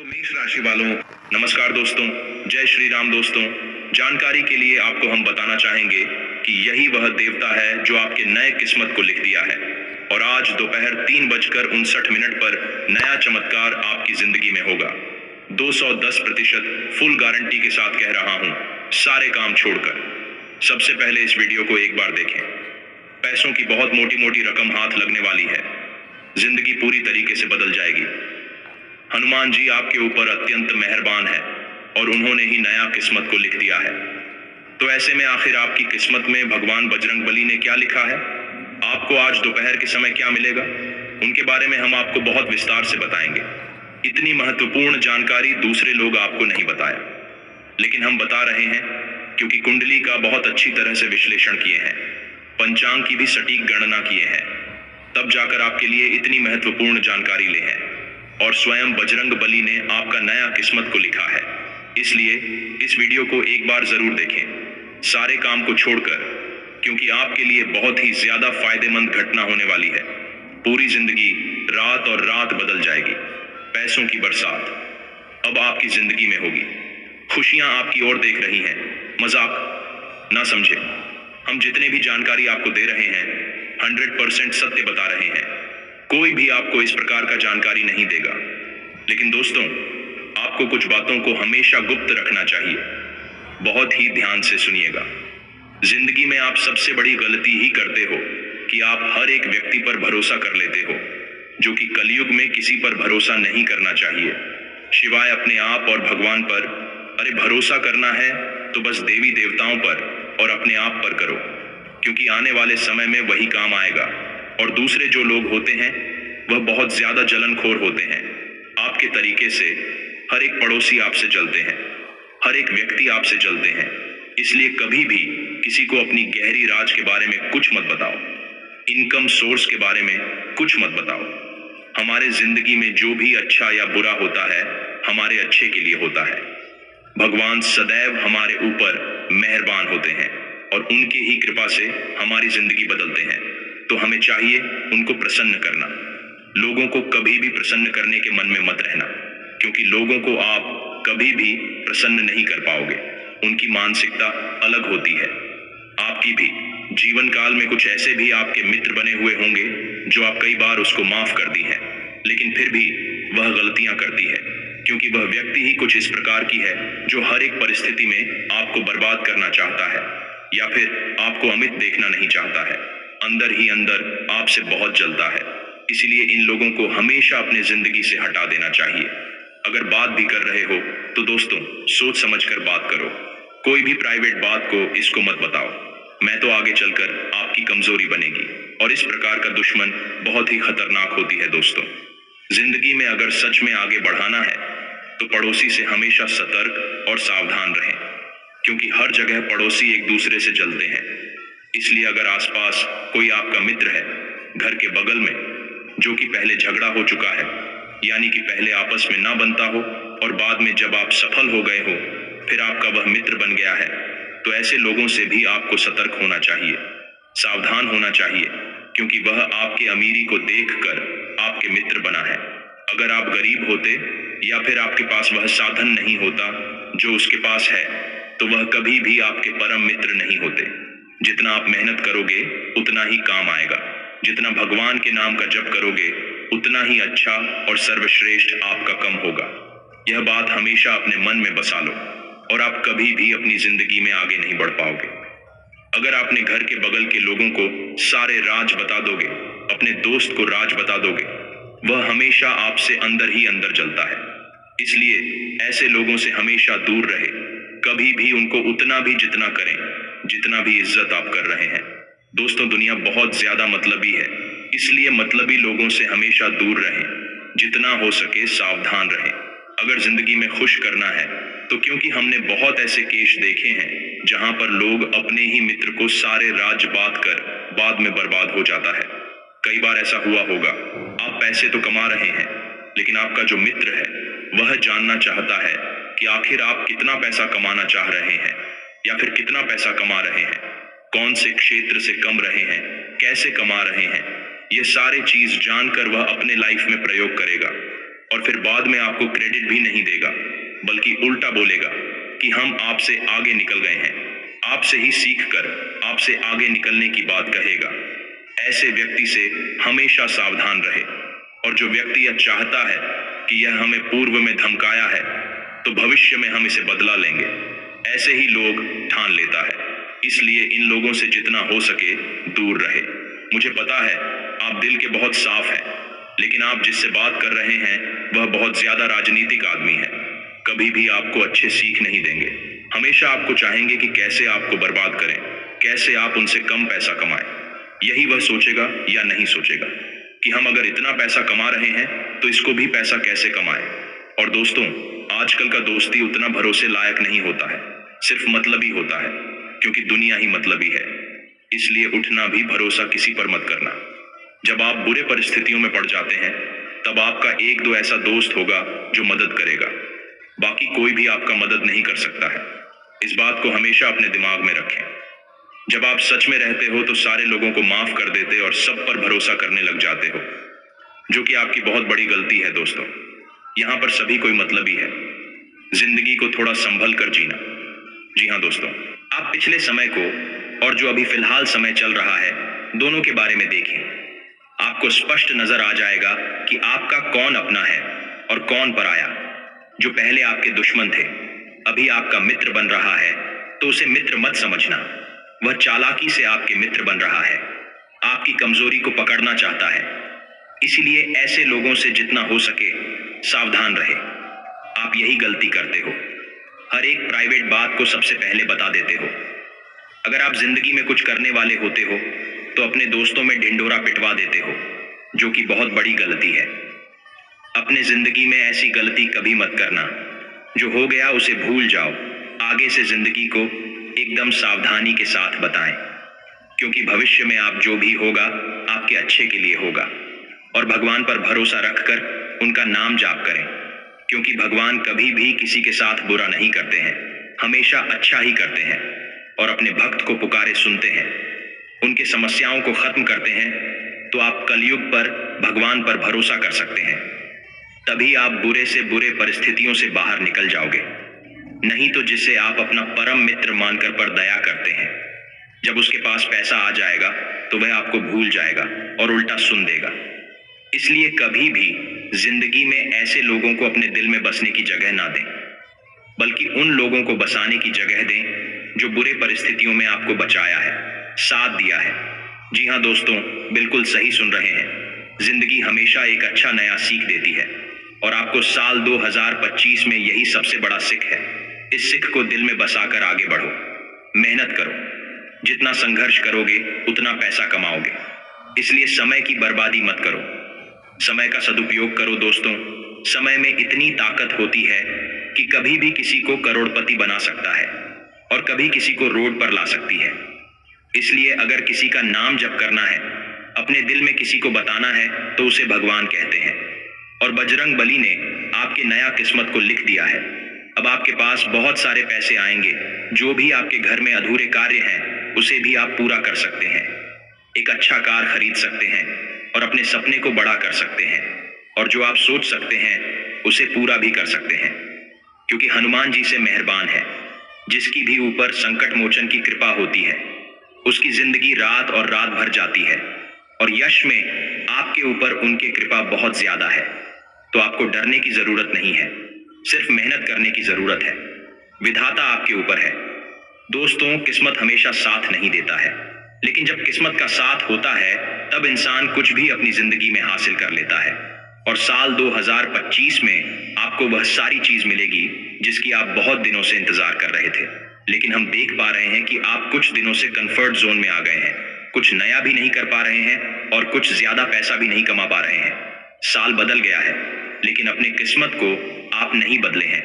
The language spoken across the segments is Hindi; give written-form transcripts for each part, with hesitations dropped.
तो मेष राशि वालों, नमस्कार दोस्तों। जय श्री राम दोस्तों। जानकारी के लिए आपको हम बताना चाहेंगे कि यही वह देवता है जो आपके नए किस्मत को लिख दिया है और आज दोपहर 3:59 पर नया चमत्कार आपकी जिंदगी में होगा। 210% फुल गारंटी के साथ कह रहा हूं, सारे काम छोड़कर। सबसे पहले इस वीडियो को एक बार देखें। पैसों की बहुत मोटी मोटी रकम हाथ लगने वाली है। जिंदगी पूरी तरीके से बदल जाएगी। हनुमान जी आपके ऊपर अत्यंत मेहरबान है और उन्होंने ही नया किस्मत को लिख दिया है। तो ऐसे में आखिर आपकी किस्मत में भगवान बजरंगबली ने क्या लिखा है, आपको आज दोपहर के समय क्या मिलेगा, उनके बारे में हम आपको बहुत विस्तार से बताएंगे। इतनी महत्वपूर्ण जानकारी दूसरे लोग आपको नहीं बताया, लेकिन हम बता रहे हैं क्योंकि कुंडली का बहुत अच्छी तरह से विश्लेषण किए हैं, पंचांग की भी सटीक गणना किए हैं, तब जाकर आपके लिए इतनी महत्वपूर्ण जानकारी ले हैं। और स्वयं बजरंग बली ने आपका नया किस्मत को लिखा है। इसलिए इस वीडियो को एक बार जरूर देखें, सारे काम को छोड़कर, क्योंकि आपके लिए बहुत ही ज्यादा फायदेमंद घटना होने वाली है। पूरी जिंदगी रात और रात बदल जाएगी। पैसों की बरसात अब आपकी जिंदगी में होगी। खुशियां आपकी ओर देख रही हैं। मजाक ना समझे, हम जितने भी जानकारी आपको दे रहे हैं 100% सत्य बता रहे हैं। कोई भी आपको इस प्रकार का जानकारी नहीं देगा। लेकिन दोस्तों, आपको कुछ बातों को हमेशा गुप्त रखना चाहिए। बहुत ही ध्यान से सुनिएगा। जिंदगी में आप सबसे बड़ी गलती ही करते हो कि आप हर एक व्यक्ति पर भरोसा कर लेते हो, जो कि कलयुग में किसी पर भरोसा नहीं करना चाहिए, सिवाय अपने आप और भगवान पर। अरे भरोसा करना है तो बस देवी देवताओं पर और अपने आप पर करो, क्योंकि आने वाले समय में वही काम आएगा। और दूसरे जो लोग होते हैं वह बहुत ज्यादा जलनखोर होते हैं। आपके तरीके से हर एक पड़ोसी आपसे जलते हैं, हर एक व्यक्ति आपसे जलते हैं। इसलिए कभी भी किसी को अपनी गहरी राज के बारे में कुछ मत बताओ, इनकम सोर्स के बारे में कुछ मत बताओ। हमारे जिंदगी में जो भी अच्छा या बुरा होता है हमारे अच्छे के लिए होता है। भगवान सदैव हमारे ऊपर मेहरबान होते हैं और उनकी ही कृपा से हमारी जिंदगी बदलते हैं। तो हमें चाहिए उनको प्रसन्न करना। लोगों को कभी भी प्रसन्न करने के मन में मत रहना, क्योंकि लोगों को आप कभी भी प्रसन्न नहीं कर पाओगे। उनकी मानसिकता अलग होती है। आपकी भी जीवन काल में कुछ ऐसे भी आपके मित्र बने हुए होंगे जो आप कई बार उसको माफ कर दी है, लेकिन फिर भी वह गलतियां करती है, क्योंकि वह व्यक्ति ही कुछ इस प्रकार की है जो हर एक परिस्थिति में आपको बर्बाद करना चाहता है या फिर आपको अमित देखना नहीं चाहता है। अंदर ही अंदर आपसे बहुत जलता है। इसीलिए इन लोगों को हमेशा अपने जिंदगी से हटा देना चाहिए। अगर बात भी कर रहे हो तो दोस्तों, सोच समझ कर बात करो। कोई भी प्राइवेट बात को इसको मत बताओ, मैं तो आगे चलकर आपकी कमजोरी बनेगी। और इस प्रकार का दुश्मन बहुत ही खतरनाक होती है दोस्तों। जिंदगी में अगर सच में आगे बढ़ाना है तो पड़ोसी से हमेशा सतर्क और सावधान रहें, क्योंकि हर जगह पड़ोसी एक दूसरे से जलते हैं। इसलिए अगर आसपास कोई आपका मित्र है, घर के बगल में, जो कि पहले झगड़ा हो चुका है, यानी कि पहले आपस में ना बनता हो और बाद में जब आप सफल हो गए हो फिर आपका वह मित्र बन गया है, तो ऐसे लोगों से भी आपको सतर्क होना चाहिए, सावधान होना चाहिए, क्योंकि वह आपके अमीरी को देखकर आपके मित्र बना है। अगर आप गरीब होते या फिर आपके पास वह साधन नहीं होता जो उसके पास है, तो वह कभी भी आपके परम मित्र नहीं होते। जितना आप मेहनत करोगे उतना ही काम आएगा। जितना भगवान के नाम का जप करोगे उतना ही अच्छा और सर्वश्रेष्ठ आपका कम होगा। यह बात हमेशा अपने मन में बसा लो और आप कभी भी अपनी जिंदगी में आगे नहीं बढ़ पाओगे। अगर आपने घर के बगल के लोगों को सारे राज बता दोगे, अपने दोस्त को राज बता दोगे, वह हमेशा आपसे अंदर ही अंदर जलता है। इसलिए ऐसे लोगों से हमेशा दूर रहे। कभी भी उनको उतना भी जितना करें जितना भी इज्जत आप कर रहे हैं। दोस्तों, दुनिया बहुत ज्यादा मतलबी है, इसलिए मतलबी लोगों से हमेशा दूर रहें। जितना हो सके सावधान रहें। अगर जिंदगी में खुश करना है तो, क्योंकि हमने बहुत ऐसे केस देखे हैं जहां पर लोग अपने ही मित्र को सारे राज बात कर बाद में बर्बाद हो जाता है। कई बार ऐसा हुआ होगा, आप पैसे तो कमा रहे हैं, लेकिन आपका जो मित्र है वह जानना चाहता है कि आखिर आप कितना पैसा कमाना चाह रहे हैं या फिर कितना पैसा कमा रहे हैं, कौन से क्षेत्र से कम रहे हैं, कैसे कमा रहे हैं। ये सारे चीज जानकर वह अपने लाइफ में प्रयोग करेगा। और फिर बाद में आपको क्रेडिट भी नहीं देगा, बल्कि उल्टा बोलेगा कि हम आपसे आगे निकल गए हैं, आपसे ही सीख कर आपसे आगे निकलने की बात कहेगा। ऐसे व्यक्ति से हमेशा सावधान रहे। और जो व्यक्ति यह चाहता है कि यह हमें पूर्व में धमकाया है तो भविष्य में हम इसे बदला लेंगे, ऐसे ही लोग ठान लेता है। इसलिए इन लोगों से जितना हो सके दूर रहे। मुझे पता है आप दिल के बहुत साफ हैं, लेकिन आप जिससे बात कर रहे हैं वह बहुत ज्यादा राजनीतिक आदमी है। कभी भी आपको अच्छे सीख नहीं देंगे। हमेशा आपको चाहेंगे कि कैसे आपको बर्बाद करें, कैसे आप उनसे कम पैसा कमाएं। यही वह सोचेगा या नहीं सोचेगा कि हम अगर इतना पैसा कमा रहे हैं तो इसको भी पैसा कैसे कमाएं। और दोस्तों, आजकल का दोस्ती उतना भरोसे लायक नहीं होता है, सिर्फ मतलबी होता है, क्योंकि दुनिया ही मतलबी है। इसलिए उठना भी भरोसा किसी पर मत करना। जब आप बुरे परिस्थितियों में पड़ जाते हैं तब आपका एक दो ऐसा दोस्त होगा जो मदद करेगा, बाकी कोई भी आपका मदद नहीं कर सकता है। इस बात को हमेशा अपने दिमाग में रखें। जब आप सच में रहते हो तो सारे लोगों को माफ कर देते और सब पर भरोसा करने लग जाते हो, जो कि आपकी बहुत बड़ी गलती है दोस्तों। यहाँ पर सभी कोई मतलबी है। जिंदगी को थोड़ा संभल कर जीना। जी हाँ दोस्तों, आप पिछले समय को और जो अभी फिलहाल समय चल रहा है दोनों के बारे में देखें। आपको स्पष्ट नजर आ जाएगा कि आपका कौन अपना है और कौन पराया। जो पहले आपके दुश्मन थे अभी आपका मित्र बन रहा है, तो उसे मित्र मत समझना। वह चालाकी से आपके मित्र बन रहा है, आपकी कमजोरी को पकड़ना चाहता है। इसीलिए ऐसे लोगों से जितना हो सके सावधान रहे। आप यही गलती करते हो, हर एक प्राइवेट बात को सबसे पहले बता देते हो। अगर आप जिंदगी में कुछ करने वाले होते हो तो अपने दोस्तों में ढिंढोरा पिटवा देते हो, जो कि बहुत बड़ी गलती है। अपने जिंदगी में ऐसी गलती कभी मत करना। जो हो गया उसे भूल जाओ। आगे से जिंदगी को एकदम सावधानी के साथ बताएं, क्योंकि भविष्य में आप जो भी होगा आपके अच्छे के लिए होगा। और भगवान पर भरोसा रखकर उनका नाम जाप करें, क्योंकि भगवान कभी भी किसी के साथ बुरा नहीं करते हैं, हमेशा अच्छा ही करते हैं और अपने भक्त को पुकारे सुनते हैं, उनके समस्याओं को खत्म करते हैं। तो आप कलयुग पर भगवान पर भरोसा कर सकते हैं। तभी आप बुरे से बुरे परिस्थितियों से बाहर निकल जाओगे। नहीं तो जिसे आप अपना परम मित्र मानकर पर दया करते हैं, जब उसके पास पैसा आ जाएगा तो वह आपको भूल जाएगा और उल्टा सुन देगा। इसलिए कभी भी जिंदगी में ऐसे लोगों को अपने दिल में बसने की जगह ना दें, बल्कि उन लोगों को बसाने की जगह दें जो बुरे परिस्थितियों में आपको बचाया है, साथ दिया है। जी हाँ दोस्तों, बिल्कुल सही सुन रहे हैं। जिंदगी हमेशा एक अच्छा नया सीख देती है और आपको साल 2025 में यही सबसे बड़ा सीख है। इस सीख को दिल में बसाकर आगे बढ़ो, मेहनत करो। जितना संघर्ष करोगे उतना पैसा कमाओगे। इसलिए समय की बर्बादी मत करो, समय का सदुपयोग करो दोस्तों। समय में इतनी ताकत होती है कि कभी भी किसी को करोड़पति बना सकता है और कभी किसी को रोड पर ला सकती है। इसलिए अगर किसी का नाम जप करना है, अपने दिल में किसी को बताना है, तो उसे भगवान कहते हैं। और बजरंग बली ने आपके नया किस्मत को लिख दिया है। अब आपके पास बहुत सारे पैसे आएंगे। जो भी आपके घर में अधूरे कार्य हैं उसे भी आप पूरा कर सकते हैं। एक अच्छा कार खरीद सकते हैं और अपने सपने को बड़ा कर सकते हैं। और जो आप सोच सकते हैं उसे पूरा भी कर सकते हैं, क्योंकि हनुमान जी से मेहरबान है। जिसकी भी ऊपर संकट मोचन की कृपा होती है उसकी जिंदगी रात और रात भर जाती है, और यश में आपके ऊपर उनकी कृपा बहुत ज्यादा है। तो आपको डरने की जरूरत नहीं है, सिर्फ मेहनत करने की जरूरत है। विधाता आपके ऊपर है। दोस्तों, किस्मत हमेशा साथ नहीं देता है, लेकिन जब किस्मत का साथ होता है तब इंसान कुछ भी अपनी जिंदगी में हासिल कर लेता है। और साल 2025 में आपको वह सारी चीज मिलेगी जिसकी आप बहुत दिनों से इंतजार कर रहे थे। लेकिन हम देख पा रहे हैं कि आप कुछ दिनों से कंफर्ट जोन में आ गए हैं, कुछ नया भी नहीं कर पा रहे हैं और कुछ ज्यादा पैसा भी नहीं कमा पा रहे हैं। साल बदल गया है, लेकिन अपनी किस्मत को आप नहीं बदले हैं,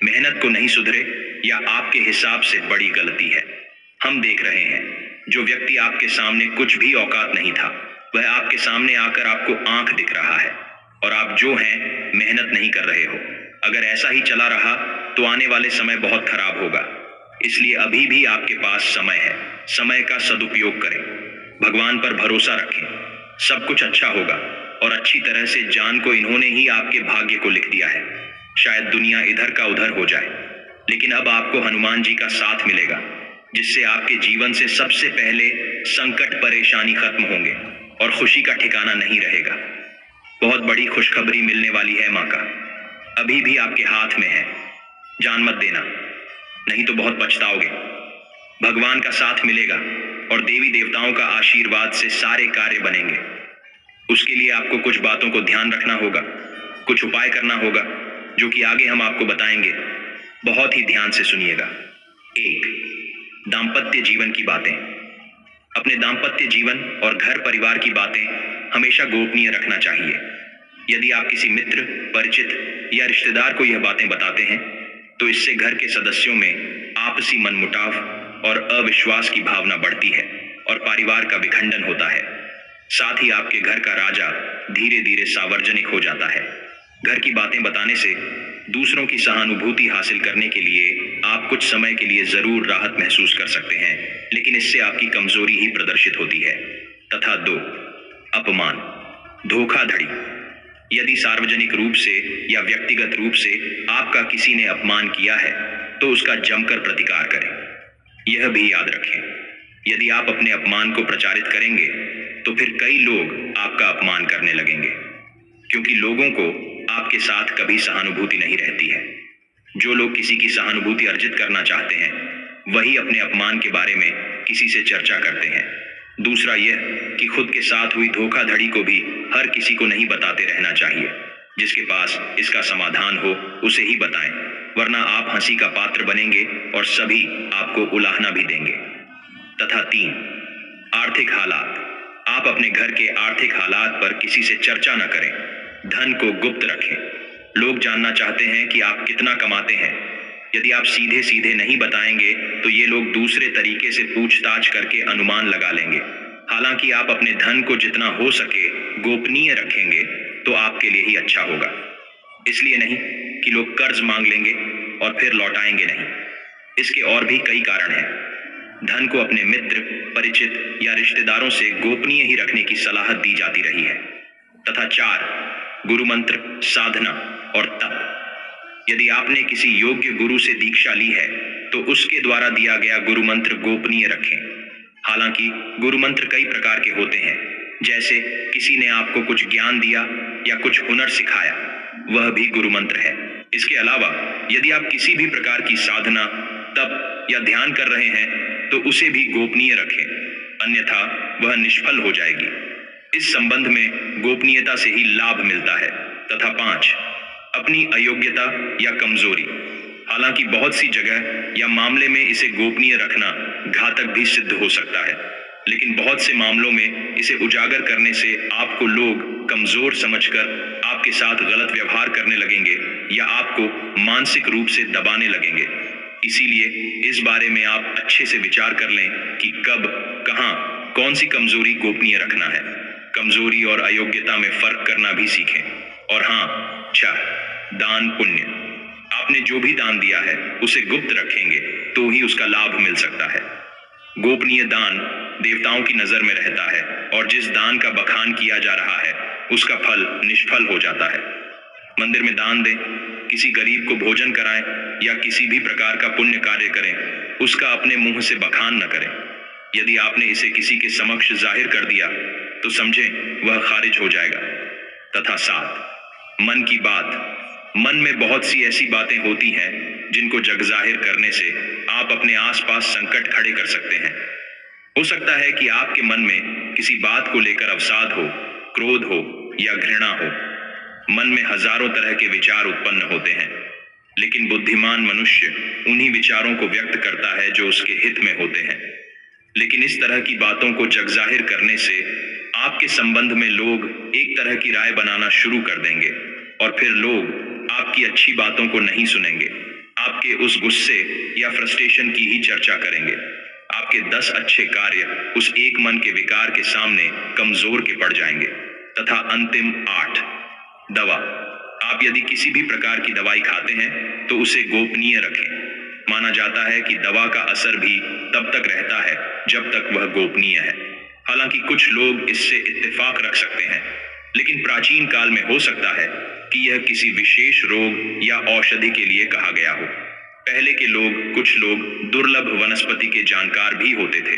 मेहनत को नहीं सुधरे, या आपके हिसाब से बड़ी गलती है। हम देख रहे हैं जो व्यक्ति आपके सामने कुछ भी औकात नहीं था वह आपके सामने आकर आपको आंख दिख रहा है, और आप जो हैं मेहनत नहीं कर रहे हो। अगर ऐसा ही चला रहा तो आने वाले समय बहुत खराब होगा। इसलिए अभी भी आपके पास समय है, समय का सदुपयोग करें, भगवान पर भरोसा रखें, सब कुछ अच्छा होगा। और अच्छी तरह से जान को इन्होंने ही आपके भाग्य को लिख दिया है। शायद दुनिया इधर का उधर हो जाए, लेकिन अब आपको हनुमान जी का साथ मिलेगा, जिससे आपके जीवन से सबसे पहले संकट परेशानी खत्म होंगे और खुशी का ठिकाना नहीं रहेगा। बहुत बड़ी खुशखबरी मिलने वाली है माँ का, अभी भी आपके हाथ में है। जान मत देना, नहीं तो बहुत पछताओगे। भगवान का साथ मिलेगा और देवी देवताओं का आशीर्वाद से सारे कार्य बनेंगे। उसके लिए आपको कुछ बातों को ध्यान रखना होगा, कुछ उपाय करना होगा, जो कि आगे हम आपको बताएंगे। बहुत ही ध्यान से सुनिएगा। 1. दाम्पत्य जीवन की बातें। अपने दाम्पत्य जीवन और घर परिवार की बातें हमेशा गोपनीय रखना चाहिए। यदि आप किसी मित्र, परिचित या रिश्तेदार को यह बातें बताते हैं, तो इससे घर के सदस्यों में आपसी मनमुटाव और अविश्वास की भावना बढ़ती है और परिवार का विखंडन होता है। साथ ही आपके घर का राजा धीरे धीरे सार्वजनिक हो जाता है। घर की बातें बताने से दूसरों की सहानुभूति हासिल करने के लिए आप कुछ समय के लिए जरूर राहत महसूस कर सकते हैं, लेकिन इससे आपकी कमजोरी ही प्रदर्शित होती है। तथा 2. अपमान, धोखाधड़ी। यदि सार्वजनिक रूप से या व्यक्तिगत रूप से आपका किसी ने अपमान किया है, तो उसका जमकर प्रतिकार करें। यह भी याद रखें, यदि आप अपने अपमान को प्रचारित करेंगे, तो फिर कई लोग आपका अपमान करने लगेंगे, क्योंकि लोगों को आपके साथ कभी सहानुभूति नहीं रहती है। जो लोग किसी की सहानुभूति अर्जित करना चाहते हैं, वही अपने अपमान के बारे में किसी से चर्चा करते हैं। दूसरा यह कि खुद के साथ हुई धोखाधड़ी को भी हर किसी को नहीं बताते रहना चाहिए। जिसके पास इसका समाधान हो उसे ही बताएं, वरना आप हंसी का पात्र बनेंगे और सभी आपको उलाहना भी देंगे। तथा 3. आर्थिक हालात। आप अपने घर के आर्थिक हालात पर किसी से चर्चा न करें। धन को गुप्त रखें। लोग जानना चाहते हैं कि आप कितना कमाते हैं। यदि आप सीधे सीधे नहीं बताएंगे, तो ये लोग दूसरे तरीके से पूछताछ करके अनुमान लगा लेंगे। हालांकि आप अपने धन को जितना हो सके गोपनीय रखेंगे, तो आपके लिए ही अच्छा होगा। इसलिए नहीं कि लोग कर्ज मांग लेंगे और फिर लौटाएंगे नहीं। इसके और भी कई कारण हैं। धन को अपने मित्र, परिचित या रिश्तेदारों से गोपनीय ही रखने की सलाह दी जाती रही है। तथा 4. गुरु मंत्र, साधना और तप। यदि आपने किसी योग्य गुरु से दीक्षा ली है, तो उसके द्वारा दिया गया गुरु मंत्र गोपनीय रखें। हालांकि गुरु मंत्र कई प्रकार के होते हैं, जैसे किसी ने आपको कुछ ज्ञान दिया या कुछ हुनर सिखाया, वह भी गुरु मंत्र है। इसके अलावा यदि आप किसी भी प्रकार की साधना, तप या ध्यान कर रहे हैं, तो उसे भी गोपनीय रखें, अन्यथा वह निष्फल हो जाएगी। इस संबंध में गोपनीयता से ही लाभ मिलता है। तथा 5. अपनी अयोग्यता या कमजोरी। हालांकि बहुत सी जगह या मामले में इसे गोपनीय रखना घातक भी सिद्ध हो सकता है, लेकिन बहुत से मामलों में इसे उजागर करने से आपको लोग कमजोर समझकर आपके साथ गलत व्यवहार करने लगेंगे या आपको मानसिक रूप से दबाने लगेंगे। इसीलिए इस बारे में आप अच्छे से विचार कर लें कि कब, कहां, कौन सी कमजोरी गोपनीय रखना है। कमजोरी और अयोग्यता में फर्क करना भी सीखें। और हाँ, 4. दान पुण्य। आपने जो भी दान दिया है उसे गुप्त रखेंगे तो ही उसका लाभ मिल सकता है। गोपनीय दान देवताओं की नजर में रहता है, और जिस दान का बखान किया जा रहा है उसका फल निष्फल हो जाता है। मंदिर में दान दें, किसी गरीब को भोजन कराएं या किसी भी प्रकार का पुण्य कार्य करें, उसका अपने मुंह से बखान न करें। यदि आपने इसे किसी के समक्ष जाहिर कर दिया, तो समझें वह खारिज हो जाएगा। तथा 7. मन की बात। मन में बहुत सी ऐसी बातें होती हैं जिनको जग जाहिर करने से आप अपने आसपास संकट खड़े कर सकते हैं। हो सकता है कि आपके मन में किसी बात को लेकर अवसाद हो, क्रोध हो या घृणा हो। मन में हजारों तरह के विचार उत्पन्न होते हैं, लेकिन बुद्धिमान मनुष्य उन्हीं विचारों को व्यक्त करता है जो उसके हित में होते हैं। लेकिन इस तरह की बातों को जग जाहिर करने से आपके संबंध में लोग एक तरह की राय बनाना शुरू कर देंगे, और फिर लोग आपकी अच्छी बातों को नहीं सुनेंगे, आपके उस गुस्से या फ्रस्ट्रेशन की ही चर्चा करेंगे। आपके 10 अच्छे कार्य उस एक मन के विकार के सामने कमजोर के पड़ जाएंगे। तथा अंतिम 8. दवा। आप यदि किसी भी प्रकार की दवाई खाते हैं तो उसे गोपनीय रखें। माना जाता है कि दवा का असर भी तब तक रहता है जब तक वह गोपनीय है। हालांकि कुछ लोग इससे इत्तेफाक रख सकते हैं, लेकिन प्राचीन काल में हो सकता है कि यह किसी विशेष रोग या औषधि के लिए कहा गया हो। पहले के लोग, कुछ लोग दुर्लभ वनस्पति के जानकार भी होते थे।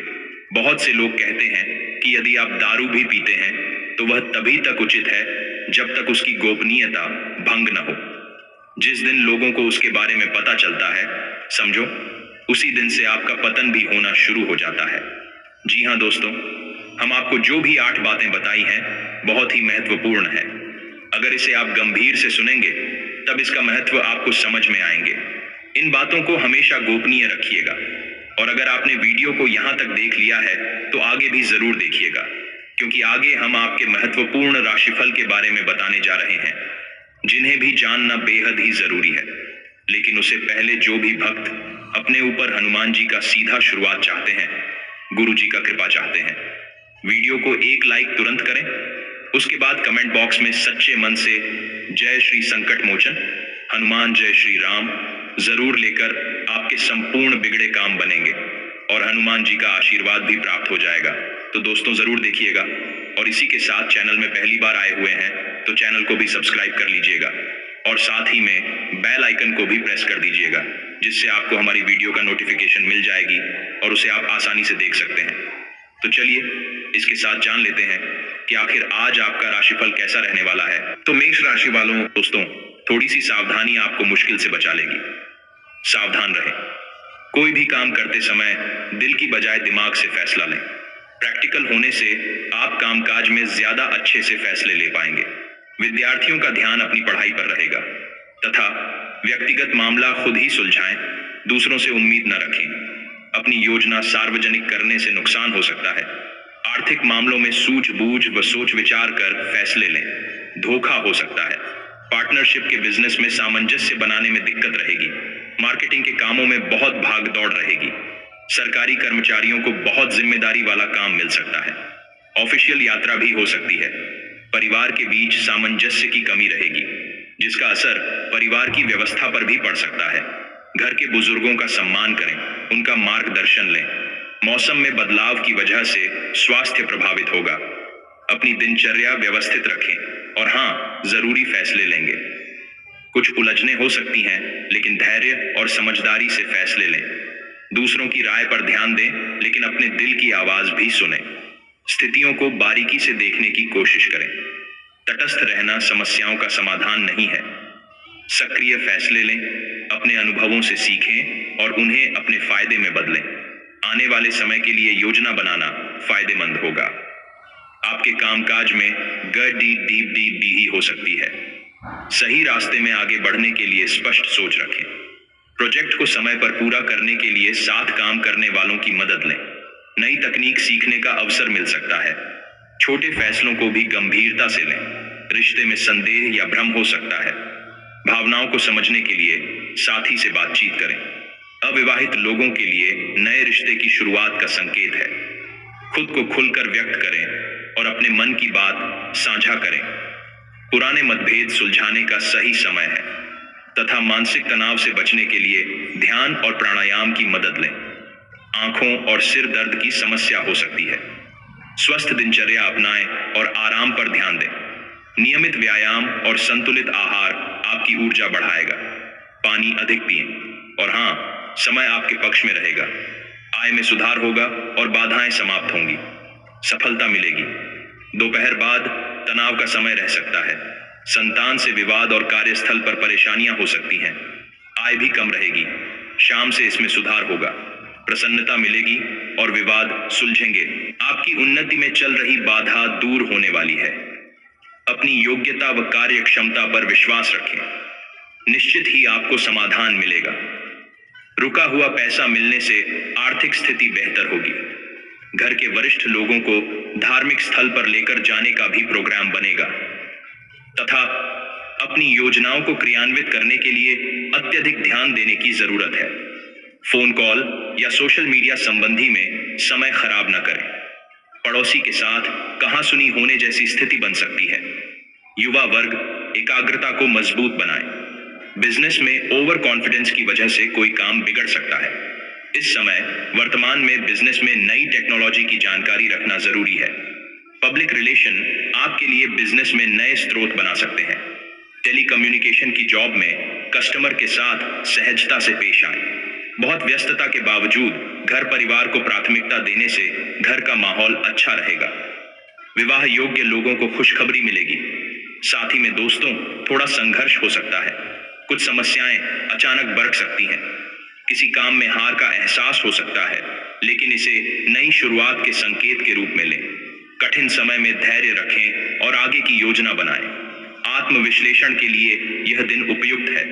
बहुत से लोग कहते हैं कि यदि आप दारू भी पीते हैं तो वह तभी तक उचित है जब तक उसकी गोपनीयता भंग न हो। जिस दिन लोगों को उसके बारे में पता चलता है, समझो, उसी दिन से आपका पतन भी होना शुरू हो जाता है। जी हाँ दोस्तों, हम आपको जो भी 8 बातें बताई हैं बहुत ही महत्वपूर्ण है। अगर इसे आप गंभीर से सुनेंगे तब इसका महत्व आपको समझ में आएंगे। इन बातों को हमेशा गोपनीय रखिएगा और अगर आपने वीडियो को यहाँ तक देख लिया है तो आगे भी जरूर देखिएगा, क्योंकि आगे हम आपके महत्वपूर्ण राशिफल के बारे में बताने जा रहे हैं, जिन्हें भी जानना बेहद ही जरूरी है। लेकिन उससे पहले जो भी भक्त अपने ऊपर हनुमान जी का सीधा शुरुआत चाहते हैं, गुरु जी का कृपा चाहते हैं, वीडियो को एक लाइक तुरंत करें। उसके बाद कमेंट बॉक्स में सच्चे मन से जय श्री संकट मोचन, हनुमान जय श्री राम जरूर लेकर आपके संपूर्ण बिगड़े काम बनेंगे और हनुमान जी का आशीर्वाद भी प्राप्त हो जाएगा। तो दोस्तों जरूर देखिएगा और इसी के साथ चैनल में पहली बार आए हुए हैं तो चैनल को भी सब्सक्राइब कर लीजिएगा और साथ ही में बेल आइकन को भी प्रेस कर दीजिएगा, जिससे आपको हमारी वीडियो का नोटिफिकेशन मिल जाएगी और उसे आप आसानी से देख सकते हैं। तो चलिए इसके साथ जान लेते हैं कि आखिर आज आपका राशिफल कैसा रहने वाला है। तो मेष राशि वालों दोस्तों, थोड़ी सी सावधानी आपको मुश्किल से बचा लेगी। सावधान रहें। कोई भी काम करते समय दिल की बजाय दिमाग से फैसला लें। प्रैक्टिकल होने से आप कामकाज में ज्यादा अच्छे से फैसले ले पाएंगे। विद्यार्थियों का ध्यान अपनी पढ़ाई पर रहेगा तथा व्यक्तिगत मामला खुद ही सुलझाएं, दूसरों से उम्मीद न रखें। अपनी योजना सार्वजनिक करने से नुकसान हो सकता है। आर्थिक मामलों में सूझबूझ व सोच विचार कर फैसले लें, धोखा हो सकता है। पार्टनरशिप के बिजनेस में सामंजस्य बनाने में दिक्कत रहेगी। मार्केटिंग के कामों में बहुत भाग दौड़ रहेगी। सरकारी कर्मचारियों को बहुत जिम्मेदारी वाला काम मिल सकता है। ऑफिशियल यात्रा भी हो सकती है। परिवार के बीच सामंजस्य की कमी रहेगी, जिसका असर परिवार की व्यवस्था पर भी पड़ सकता है। घर के बुजुर्गों का सम्मान करें, उनका मार्गदर्शन लें। मौसम में बदलाव की वजह से स्वास्थ्य प्रभावित होगा। अपनी दिनचर्या व्यवस्थित रखें और हाँ, जरूरी फैसले लेंगे। कुछ उलझने हो सकती हैं, लेकिन धैर्य और समझदारी से फैसले लें। दूसरों की राय पर ध्यान दें, लेकिन अपने दिल की आवाज भी सुनें। स्थितियों को बारीकी से देखने की कोशिश करें। तटस्थ रहना समस्याओं का समाधान नहीं है। सक्रिय फैसले लें, अपने अनुभवों से सीखें और उन्हें अपने फायदे में बदलें। आने वाले समय के लिए योजना बनाना फायदेमंद होगा। आपके कामकाज में गड्डी डीप डीप भी ही हो सकती है। सही रास्ते में आगे बढ़ने के लिए स्पष्ट सोच रखें। प्रोजेक्ट को समय पर पूरा करने के लिए साथ काम करने वालों की मदद लें। नई तकनीक सीखने का अवसर मिल सकता है। छोटे फैसलों को भी गंभीरता से लें। रिश्ते में संदेह या भ्रम हो सकता है। भावनाओं को समझने के लिए साथी से बातचीत करें। अविवाहित लोगों के लिए नए रिश्ते की शुरुआत का संकेत है। खुद को खुलकर व्यक्त करें और अपने मन की बात साझा करें। पुराने मतभेद सुलझाने का सही समय है तथा मानसिक तनाव से बचने के लिए ध्यान और प्राणायाम की मदद लें। आंखों और सिर दर्द की समस्या हो सकती है। स्वस्थ दिनचर्या अपनाएं और आराम पर ध्यान दें। नियमित व्यायाम और संतुलित आहार आपकी ऊर्जा बढ़ाएगा। पानी अधिक पिएं और हाँ, समय आपके पक्ष में रहेगा। आय में सुधार होगा और बाधाएं समाप्त होंगी। सफलता मिलेगी। दोपहर बाद तनाव का समय रह सकता है। संतान से विवाद और कार्यस्थल पर परेशानियां हो सकती हैं। आय भी कम रहेगी। शाम से इसमें सुधार होगा। प्रसन्नता मिलेगी और विवाद सुलझेंगे। आपकी उन्नति में चल रही बाधा दूर होने वाली है। अपनी योग्यता व कार्य क्षमता पर विश्वास रखें। निश्चित ही आपको समाधान मिलेगा। रुका हुआ पैसा मिलने से आर्थिक स्थिति बेहतर होगी। घर के वरिष्ठ लोगों को धार्मिक स्थल पर लेकर जाने का भी प्रोग्राम बनेगा तथा अपनी योजनाओं को क्रियान्वित करने के लिए अत्यधिक ध्यान देने की जरूरत है। फोन कॉल या सोशल मीडिया संबंधी में समय खराब न करें। पड़ोसी के साथ कहासुनी होने जैसी स्थिति बन सकती है। युवा वर्ग एकाग्रता को मजबूत बनाए। बिजनेस में ओवर कॉन्फिडेंस की वजह से कोई काम बिगड़ सकता है। इस समय वर्तमान में बिजनेस में नई टेक्नोलॉजी की जानकारी रखना जरूरी है। पब्लिक रिलेशन आपके लिए बिजनेस में नए स्रोत बना सकते हैं। टेलीकम्युनिकेशन की जॉब में कस्टमर के साथ सहजता से पेश आएं। बहुत व्यस्तता के बावजूद घर परिवार को प्राथमिकता देने से घर का माहौल अच्छा रहेगा। विवाह योग्य लोगों को खुशखबरी मिलेगी। साथ ही में दोस्तों, थोड़ा संघर्ष हो सकता है। कुछ समस्याएं अचानक बढ़ सकती हैं। किसी काम में हार का एहसास हो सकता है, लेकिन इसे नई शुरुआत के संकेत के रूप में लें। कठिन समय में धैर्य रखें और आगे की योजना बनाएं। आत्मविश्लेषण के लिए यह दिन उपयुक्त है।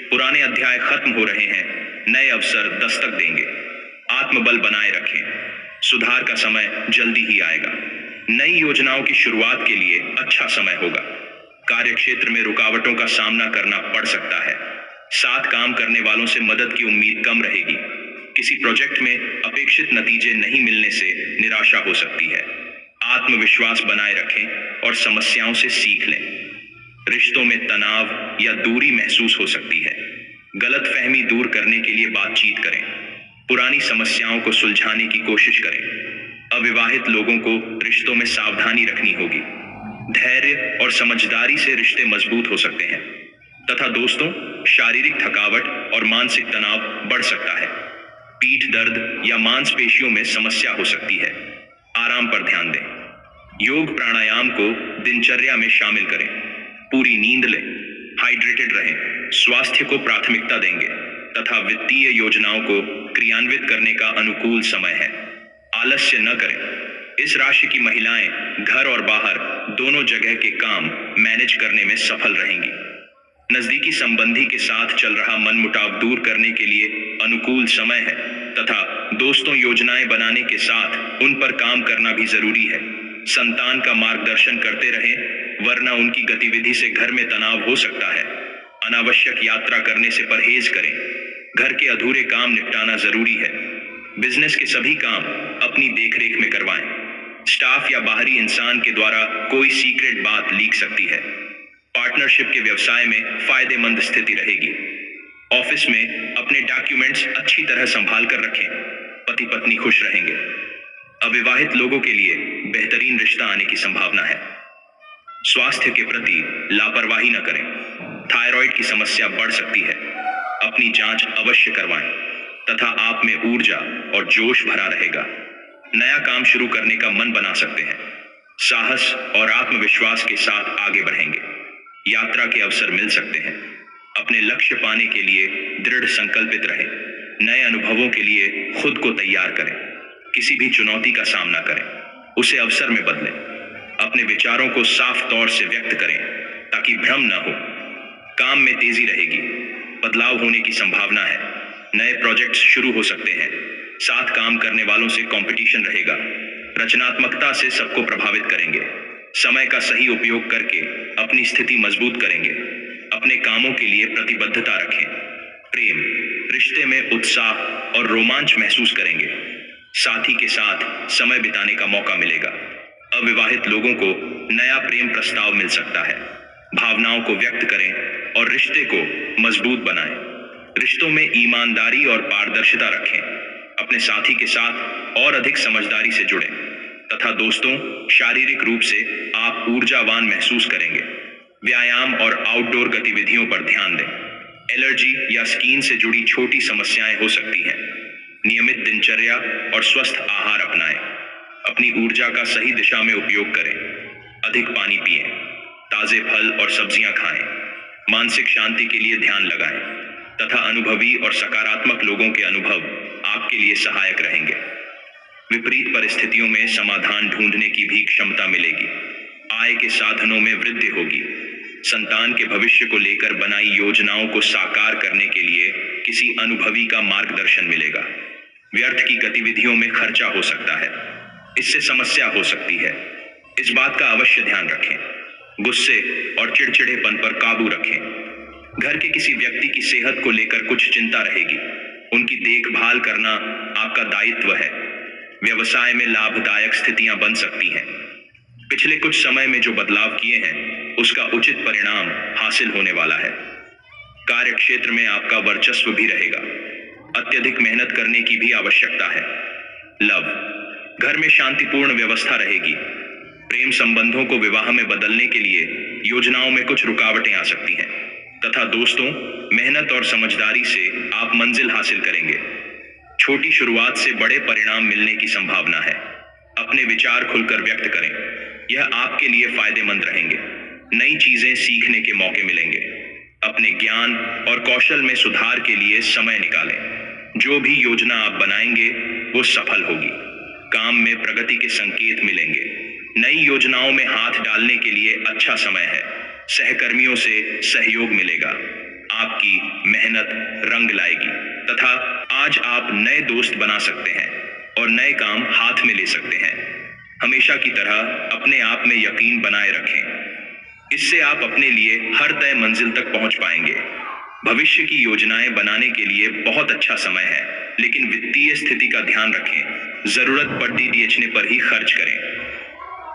पुराने अध्याय खत्म हो रहे हैं, नए अवसर दस्तक देंगे। आत्मबल बनाए रखें, सुधार का समय जल्दी ही आएगा। नई योजनाओं की शुरुआत के लिए अच्छा समय होगा। कार्यक्षेत्र में रुकावटों का सामना करना पड़ सकता है। साथ काम करने वालों से मदद की उम्मीद कम रहेगी। किसी प्रोजेक्ट में अपेक्षित नतीजे नहीं मिलने से निराशा हो सकती है। आत्मविश्वास बनाए रखें और समस्याओं से सीख लें। रिश्तों में तनाव या दूरी महसूस हो सकती है। गलतफहमी दूर करने के लिए बातचीत करें। पुरानी समस्याओं को सुलझाने की कोशिश करें। अविवाहित लोगों को रिश्तों में सावधानी रखनी होगी। धैर्य और समझदारी से रिश्ते मजबूत हो सकते हैं। तथा दोस्तों, शारीरिक थकावट और मानसिक तनाव बढ़ सकता है। पीठ दर्द या मांसपेशियों में समस्या हो सकती है। आराम पर ध्यान दें। योग प्राणायाम को दिनचर्या में शामिल करें। पूरी नींद लें, हाइड्रेटेड रहें, स्वास्थ्य को प्राथमिकता देंगे तथा वित्तीय योजनाओं को क्रियान्वित करने का अनुकूल समय है। आलस्य न करें। इस राशि की महिलाएं घर और बाहर दोनों जगह के काम मैनेज करने में सफल रहेंगी। नजदीकी संबंधी के साथ चल रहा मनमुटाव दूर करने के लिए अनुकूल समय है तथा दोस्तों योजनाएं बनाने के साथ उन पर काम करना भी जरूरी है। संतान का मार्गदर्शन करते रहें, वरना उनकी गतिविधि से घर में तनाव हो सकता है। अनावश्यक यात्रा करने से परहेज करें। घर के अधूरे काम निपटाना जरूरी है। बिजनेस के सभी काम अपनी देखरेख में करवाएं। स्टाफ या बाहरी इंसान के द्वारा कोई सीक्रेट बात लीक सकती है। पार्टनरशिप के व्यवसाय में फायदेमंद स्थिति रहेगी। ऑफिस में अपने डॉक्यूमेंट्स अच्छी तरह संभाल कर रखें। पति पत्नी खुश रहेंगे। अविवाहित लोगों के लिए बेहतरीन रिश्ता आने की संभावना है। स्वास्थ्य के प्रति लापरवाही न करें। थायराइड की समस्या बढ़ सकती है। अपनी जांच अवश्य करवाएं तथा आप में ऊर्जा और जोश भरा रहेगा। नया काम शुरू करने का मन बना सकते हैं। साहस और आत्मविश्वास के साथ आगे बढ़ेंगे। यात्रा के अवसर मिल सकते हैं। अपने लक्ष्य पाने के लिए दृढ़ संकल्पित रहें। नए अनुभवों के लिए खुद को तैयार करें। किसी भी चुनौती का सामना करें, उसे अवसर में बदलें। अपने विचारों को साफ तौर से व्यक्त करें ताकि भ्रम न हो। काम में तेजी रहेगी। बदलाव होने की संभावना है। नए प्रोजेक्ट्स शुरू हो सकते हैं। साथ काम करने वालों से कंपटीशन रहेगा। रचनात्मकता से सबको प्रभावित करेंगे। समय का सही उपयोग करके अपनी स्थिति मजबूत करेंगे। अपने कामों के लिए प्रतिबद्धता रखें। प्रेम रिश्ते में उत्साह और रोमांच महसूस करेंगे। साथी के साथ समय बिताने का मौका मिलेगा। अविवाहित लोगों को नया प्रेम प्रस्ताव मिल सकता है। भावनाओं को व्यक्त करें और रिश्ते को मजबूत बनाएं। रिश्तों में ईमानदारी और पारदर्शिता रखें। अपने साथी के साथ और अधिक समझदारी से जुड़ें तथा दोस्तों, शारीरिक रूप से आप ऊर्जावान महसूस करेंगे। व्यायाम और आउटडोर गतिविधियों पर ध्यान दें। एलर्जी या स्किन से जुड़ी छोटी समस्याएं हो सकती हैं। नियमित दिनचर्या और स्वस्थ आहार अपनाएं। अपनी ऊर्जा का सही दिशा में उपयोग करें। अधिक पानी पिएं। ताजे फल और सब्जियां खाएं। मानसिक शांति के लिए ध्यान लगाएं तथा अनुभवी और सकारात्मक लोगों के अनुभव आपके लिए सहायक रहेंगे। विपरीत परिस्थितियों में समाधान ढूंढने की भी क्षमता मिलेगी। आय के साधनों में वृद्धि होगी। संतान के भविष्य को लेकर बनाई योजनाओं को साकार करने के लिए किसी अनुभवी का मार्गदर्शन मिलेगा। व्यर्थ की गतिविधियों में खर्चा हो सकता है। इससे समस्या हो सकती है। इस बात का अवश्य ध्यान रखें। गुस्से और चिड़चिड़ेपन पर काबू रखें। घर के किसी व्यक्ति की सेहत को लेकर कुछ चिंता रहेगी। उनकी देखभाल करना आपका दायित्व है। व्यवसाय में लाभदायक स्थितियां बन सकती हैं। पिछले कुछ समय में जो बदलाव किए हैं, उसका उचित परिणाम हासिल होने वाला है। कार्य क्षेत्र में आपका वर्चस्व भी रहेगा। अत्यधिक मेहनत करने की भी आवश्यकता है। लव घर में शांतिपूर्ण व्यवस्था रहेगी। प्रेम संबंधों को विवाह में बदलने के लिए योजनाओं में कुछ रुकावटें आ सकती हैं, तथा दोस्तों, मेहनत और समझदारी से आप मंजिल हासिल करेंगे। छोटी शुरुआत से बड़े परिणाम मिलने की संभावना है। अपने विचार खुलकर व्यक्त करें, यह आपके लिए फायदेमंद रहेंगे। नई चीजें सीखने के मौके मिलेंगे। अपने ज्ञान और कौशल में सुधार के लिए समय निकालें। जो भी योजना आप बनाएंगे वो सफल होगी। काम में प्रगति के संकेत मिलेंगे। नई योजनाओं में हाथ डालने के लिए अच्छा समय है। सहकर्मियों से सहयोग मिलेगा। आपकी मेहनत रंग लाएगी तथा आज आप नए दोस्त बना सकते हैं और नए काम हाथ में ले सकते हैं। हमेशा की तरह अपने आप में यकीन बनाए रखें। इससे आप अपने लिए हर तय मंजिल तक पहुंच पाएंगे। भविष्य की योजनाएं बनाने के लिए बहुत अच्छा समय है, लेकिन वित्तीय स्थिति का ध्यान रखें। जरूरत पड़ने पर ही खर्च करें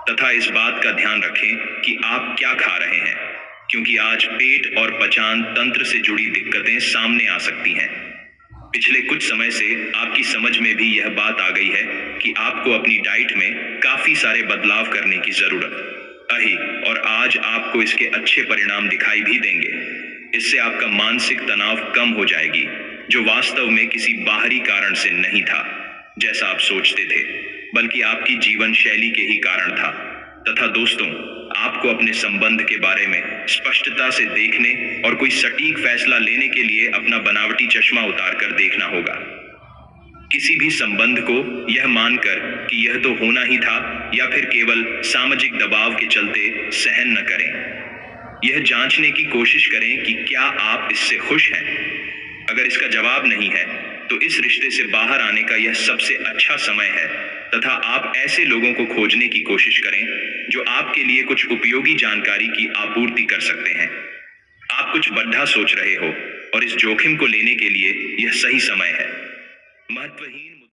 तथा इस बात का ध्यान रखें कि आप क्या खा रहे हैं, क्योंकि आज पेट और पचान तंत्र से जुड़ी दिक्कतें सामने आ सकती हैं। पिछले कुछ समय से आपकी समझ में भी यह बात आ गई है कि आपको अपनी डाइट में काफी सारे बदलाव करने की जरूरत है और आज आपको इसके अच्छे परिणाम दिखाई भी देंगे। इससे आपका मानसिक तनाव कम हो जाएगी, जो वास्तव में किसी बाहरी कारण से नहीं था जैसा आप सोचते थे, बल्कि आपकी जीवन शैली के ही कारण था। तथा दोस्तों, आपको अपने संबंध के बारे में स्पष्टता से देखने और कोई सटीक फैसला लेने के लिए अपना बनावटी चश्मा उतार कर देखना होगा। किसी भी संबंध को यह मानकर कि यह तो होना ही था या फिर केवल सामाजिक दबाव के चलते सहन न करें। यह जांचने की कोशिश करें कि क्या आप इससे खुश हैं। अगर इसका जवाब नहीं है तो इस रिश्ते से बाहर आने का यह सबसे अच्छा समय है तथा आप ऐसे लोगों को खोजने की कोशिश करें जो आपके लिए कुछ उपयोगी जानकारी की आपूर्ति कर सकते हैं। आप कुछ बड़ा सोच रहे हो और इस जोखिम को लेने के लिए यह सही समय है। महत्वहीन